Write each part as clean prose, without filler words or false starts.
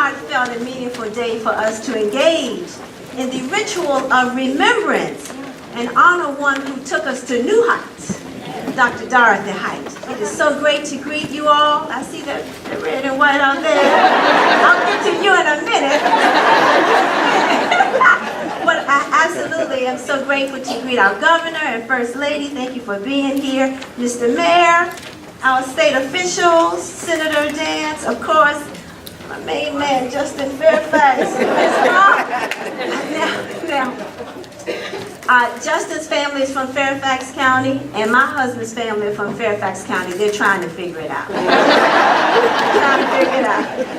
heartfelt and meaningful day for us to engage in the ritual of remembrance and honor one who took us to new heights, Dr. Dorothy Height. It is so great to greet you all. I see the red and white out there. I'll get to you in a minute. But I absolutely am so grateful to greet our governor and first lady. Thank you for being here. Mr. Mayor, our state officials, Senator Dance, of course, my main man, Justin Fairfax. Justin's family is from Fairfax County, and my husband's family is from Fairfax County. They're trying to figure it out.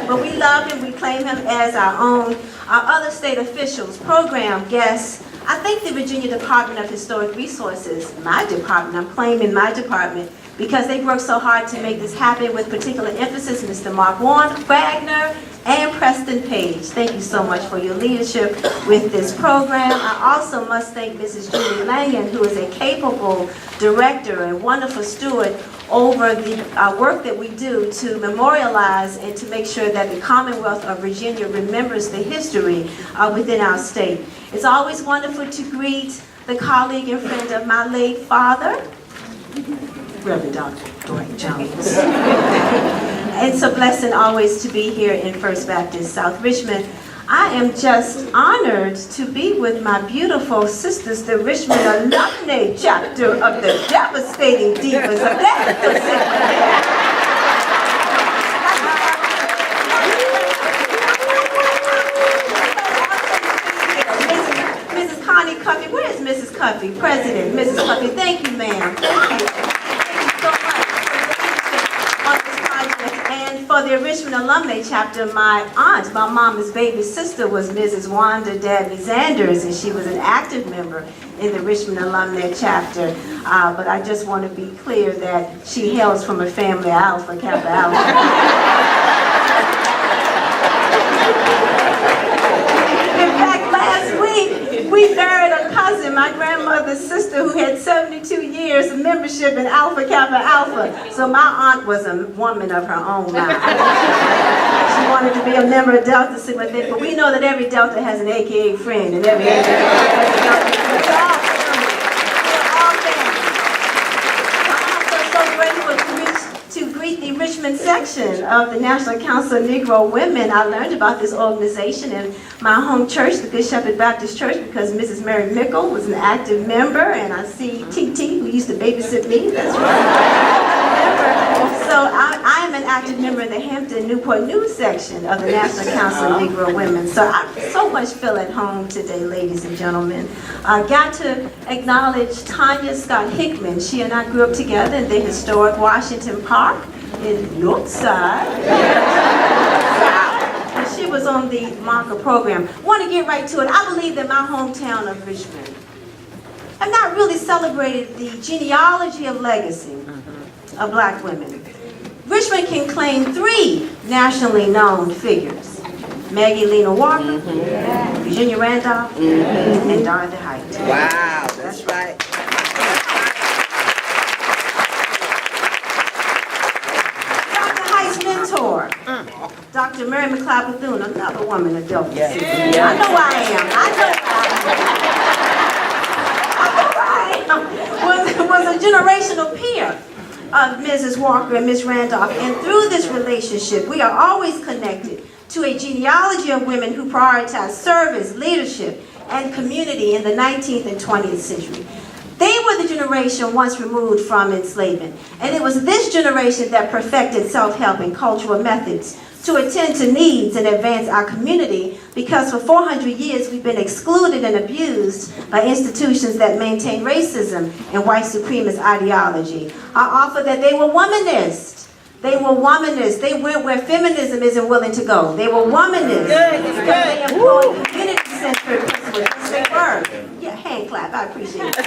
But we love him, we claim him as our own. Our other state officials, program guests, I thank the Virginia Department of Historic Resources, my department, I'm claiming my department, because they worked so hard to make this happen, with particular emphasis Mr. Mark Wagner and Preston Page. Thank you so much for your leadership with this program. I also must thank Mrs. Julie Langen, who is a capable director and wonderful steward over the work that we do to memorialize and to make sure that the Commonwealth of Virginia remembers the history within our state. It's always wonderful to greet the colleague and friend of my late father, Reverend Dr. Dwight Jones. It's a blessing always to be here in First Baptist South Richmond. I am just honored to be with my beautiful sisters, the Richmond Alumni chapter of the devastating divas of that Pacific. Mrs. Connie Cuffey, where is Mrs. Cuffey? President, Mrs. Cuffey, thank you, ma'am. Thank you. For the Richmond Alumni Chapter, my aunt, my mama's baby sister, was Mrs. Wanda Dabney Zanders, and she was an active member in the Richmond Alumni Chapter. But I just want to be clear that she hails from a family Alpha Kappa Alpha. In fact, last week, we buried a cousin, my grandmother's sister, who had 72 years of membership in Alpha Kappa Alpha. So my aunt was a woman of her own mind. She wanted to be a member of Delta Sigma Theta, but we know that every Delta has an AKA friend, and every AKA has a Delta. We're all family. I'm also so grateful to greet the Richmond section of the National Council of Negro Women. I learned about this organization in my home church, the Good Shepherd Baptist Church, because Mrs. Mary Mickle was an active member, and I see T.T., who used to babysit me. That's right. So I am an active member of the Hampton Newport News section of the National Council of Negro Women. So I so much feel at home today, ladies and gentlemen. I got to acknowledge Tanya Scott Hickman. She and I grew up together in the historic Washington Park in Yorkside. She was on the Marker program. I want to get right to it. I believe that my hometown of Richmond have not really celebrated the genealogy of legacy of black women. Richmond can claim 3 nationally known figures: Maggie Lena Walker, Virginia Randolph, and Dorothy Height. Wow, that's right. Dr. Height's mentor, Dr. Mary McLeod Bethune, another woman of Delta Sigma. I know I am. Was a generational peer of Mrs. Walker and Ms. Randolph, and through this relationship, we are always connected to a genealogy of women who prioritized service, leadership, and community in the 19th and 20th century. They were the generation once removed from enslavement, and it was this generation that perfected self-help and cultural methods to attend to needs and advance our community, because for 400 years we've been excluded and abused by institutions that maintain racism and white supremacist ideology. I offer that they were womanists. They were womanists. They went where feminism isn't willing to go. They were womanists. Because they employed community-centered principles. Yes, they were. Yeah, hand clap. I appreciate it. They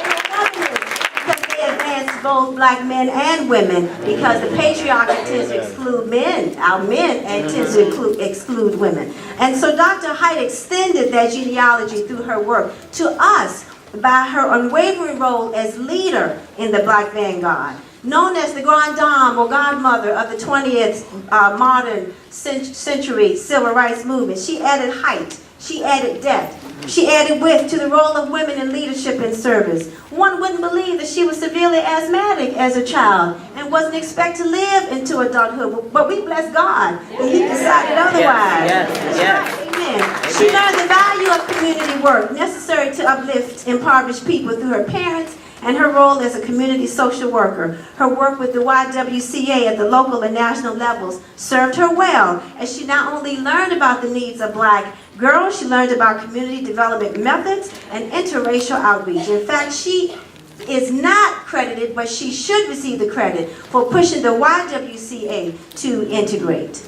were womanists because they advanced both black men and women, because the patriarchy tends to exclude men, our men, and tends to exclude women. And so Dr. Height extended that genealogy through her work to us by her unwavering role as leader in the Black Vanguard. Known as the Grande Dame or Godmother of the 20th modern century civil rights movement, she added height, she added depth, she added width to the role of women in leadership and service. One wouldn't believe that she was severely asthmatic as a child and wasn't expected to live into adulthood, but we bless God that He decided otherwise. Yes. Amen. She learned the value of community work necessary to uplift impoverished people through her parents and her role as a community social worker. Her work with the YWCA at the local and national levels served her well, as she not only learned about the needs of black girls, she learned about community development methods and interracial outreach. In fact, she is not credited, but she should receive the credit for pushing the YWCA to integrate.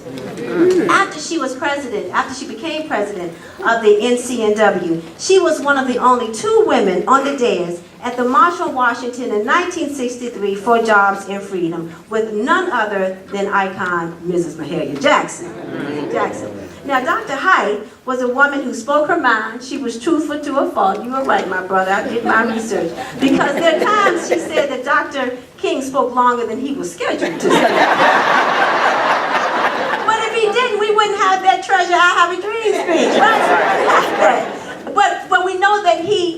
After she became president of the NCNW, she was one of the only 2 women on the dais at the March on Washington in 1963 for Jobs and Freedom, with none other than icon Mrs. Mahalia Jackson. Now, Dr. Height was a woman who spoke her mind. She was truthful to a fault. You were right, my brother. I did my research. Because there are times she said that Dr. King spoke longer than he was scheduled to speak. But if he didn't, we wouldn't have that treasure I have a dream speech, right? But we know that he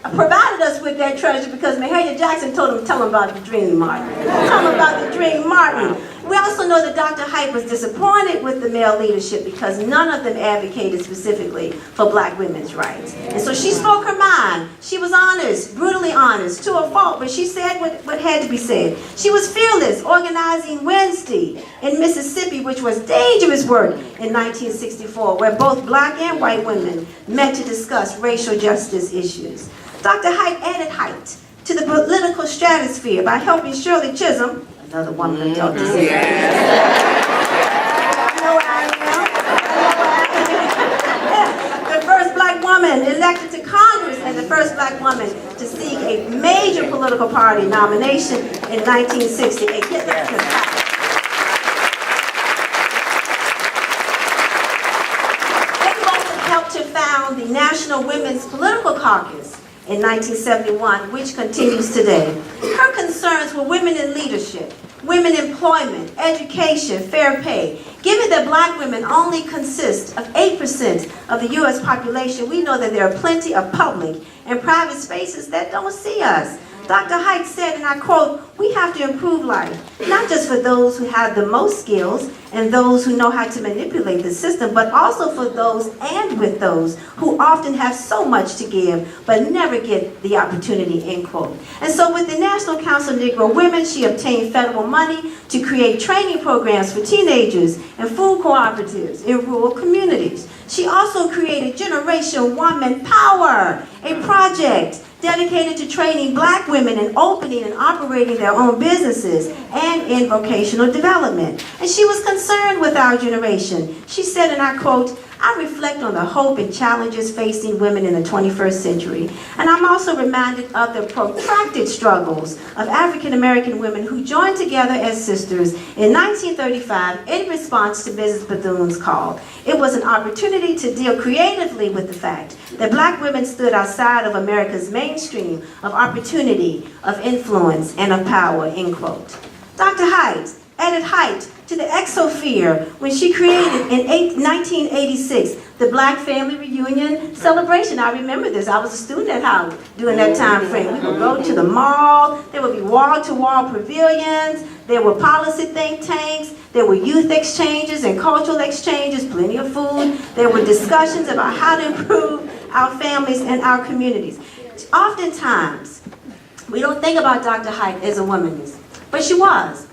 provided us with that treasure because Mahalia Jackson tell him about the dream, Martin. Tell him about the dream, Martin. We also know that Dr. Height was disappointed with the male leadership because none of them advocated specifically for black women's rights. And so she spoke her mind. She was honest, brutally honest, to a fault, but she said what had to be said. She was fearless, organizing Wednesday in Mississippi, which was dangerous work in 1964, where both black and white women met to discuss racial justice issues. Dr. Height added height to the political stratosphere by helping Shirley Chisholm, another woman adult disease. The first black woman elected to Congress and the first black woman to seek a major political party nomination in 1968. They both helped to found the National Women's Political Caucus in 1971, which continues today. Her concerns were women in leadership, women employment, education, fair pay. Given that black women only consist of 8% of the U.S. population, we know that there are plenty of public and private spaces that don't see us. Dr. Height said, and I quote, "We have to improve life, not just for those who have the most skills and those who know how to manipulate the system, but also for those and with those who often have so much to give but never get the opportunity," end quote. And so with the National Council of Negro Women, she obtained federal money to create training programs for teenagers and food cooperatives in rural communities. She also created Generation Woman Power, a project dedicated to training black women in opening and operating their own businesses and in vocational development. And she was concerned with our generation. She said, and I quote, "I reflect on the hope and challenges facing women in the 21st century, and I'm also reminded of the protracted struggles of African American women who joined together as sisters in 1935 in response to Mrs. Bethune's call. It was an opportunity to deal creatively with the fact that black women stood outside of America's mainstream of opportunity, of influence, and of power," end quote. Dr. Height added height to the exosphere when she created in 1986 the Black Family Reunion Celebration. I remember this. I was a student at Howard during that time frame. We would go to the mall. There would be wall-to-wall pavilions. There were policy think tanks. There were youth exchanges and cultural exchanges, plenty of food. There were discussions about how to improve our families and our communities. Oftentimes, we don't think about Dr. Height as a womanist, but she was.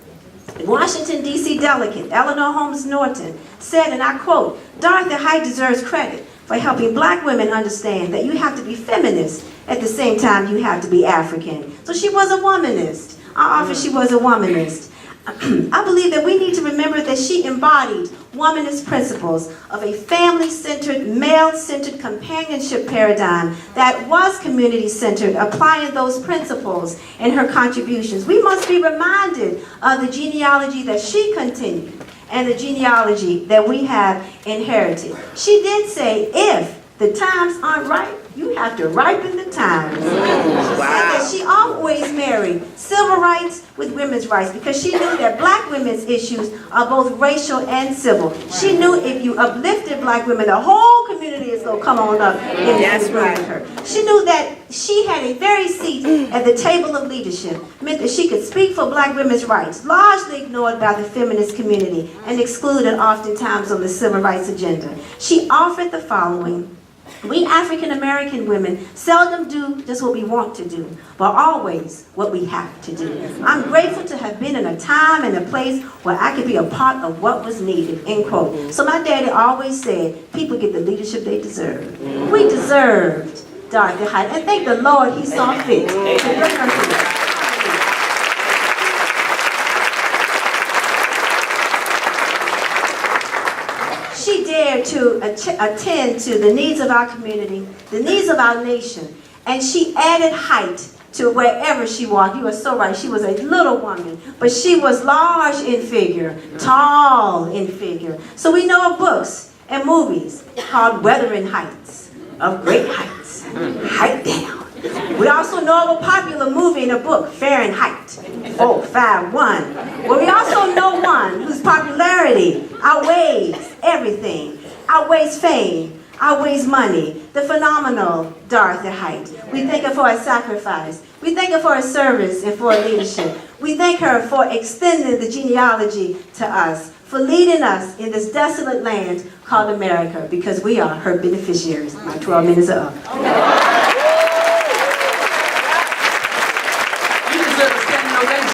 Washington, D.C. delegate Eleanor Holmes Norton said, and I quote, "Dorothy Height deserves credit for helping black women understand that you have to be feminist at the same time you have to be African." So she was a womanist. I offer she was a womanist. I believe that we need to remember that she embodied womanist principles of a family-centered, male-centered companionship paradigm that was community-centered, applying those principles in her contributions. We must be reminded of the genealogy that she continued and the genealogy that we have inherited. She did say, if The times aren't right, you have to ripen the times. She said that she always married civil rights with women's rights because she knew that black women's issues are both racial and civil. She knew if you uplifted black women, the whole community is going to come on up in this room with her. She knew that she had a very seat at the table of leadership, meant that she could speak for black women's rights, largely ignored by the feminist community and excluded oftentimes on the civil rights agenda. She offered the following. We African American women seldom do just what we want to do, but always what we have to do. I'm grateful to have been in a time and a place where I could be a part of what was needed, end quote. So my daddy always said, people get the leadership they deserve. We deserved Dorothy Height, and thank the Lord he saw fit to bring her here. She dared to attend to the needs of our community, the needs of our nation, and she added height to wherever she walked. You are so right. She was a little woman, but she was large in figure, tall in figure. So we know of books and movies called Wuthering Heights, of great heights, height down. We also know of a popular movie and a book, Fahrenheit 451. Well, we also know one whose popularity outweighs everything, outweighs fame, outweighs money, the phenomenal Dorothy Height. We thank her for her sacrifice. We thank her for her service and for her leadership. We thank her for extending the genealogy to us, for leading us in this desolate land called America, because we are her beneficiaries. My 12 minutes are up.